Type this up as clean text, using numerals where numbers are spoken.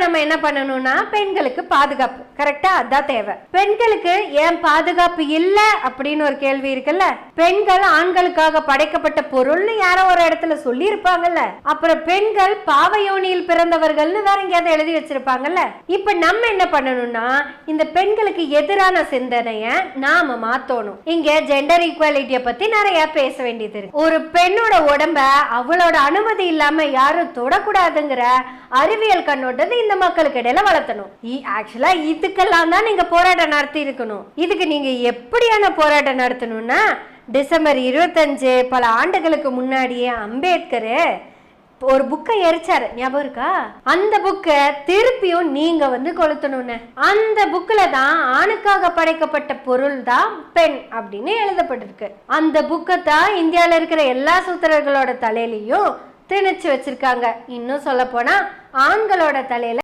நம்ம என்ன பண்ணணும்னா பெண்களுக்கு பாதுகாப்பு கரெக்டா அதான் தேவை. பெண்களுக்கு ஏன் பாதுகாப்பு இல்ல அப்படின்னு ஒரு கேள்வி இருக்குல்ல. பெண்கள் ஆண்களுக்காக படைக்கப்பட்ட பொருள்னு யாரோ ஒரு இடத்துல சொல்லி இருப்பாங்கல்ல. அப்புறம் பெண்கள் பாவயோனியில் பிறந்தவர்கள்னு வேற எங்கேயாவது எழுதி வச்சிருப்பாங்கல்ல. இப்ப நம்ம என்ன பண்ணணும்னா இந்த பெண்களுக்கு எதிரான சிந்தனைய நாம மாத்தணும். இங்க ஜெண்டர் ஈக்குவாலிட்டிய பத்தி நிறைய பேச வேண்டியது இருக்கு. ஒரு பெண்ணோட உடம்ப அவளோட அனுமதி இல்லாம யாரும் தொடக்கூடாதுங்கிற அறிவியல் கண்ணோட்டத்தை இந்த மக்களுக்கு இடையில வளர்த்தணும். ஆக்சுவலா இதுக்கெல்லாம் தான் நீங்க போராட்டம் நடத்தி இருக்கணும். இதுக்கு நீங்க எப்படியான போராட்டம் நடத்தணும்னா டிசம்பர் 25 பல ஆண்டுகளுக்கு முன்னாடியே அம்பேத்கர் ஒரு புக்கை எரிச்சாரு, ஞாபகம் இருக்கா? அந்த புக்கை திருப்பியும் நீங்க கொளுத்தணும்னு. அந்த புக்ல தான் ஆணுக்காக படைக்கப்பட்ட பொருள் தான் பெண் அப்படின்னு எழுதப்பட்டிருக்கு. அந்த புக்கை தான் இந்தியாவில் இருக்கிற எல்லா சூத்திரர்களோட தலையிலையும் திணிச்சு வச்சிருக்காங்க. இன்னும் சொல்ல போனா ஆண்களோட தலையில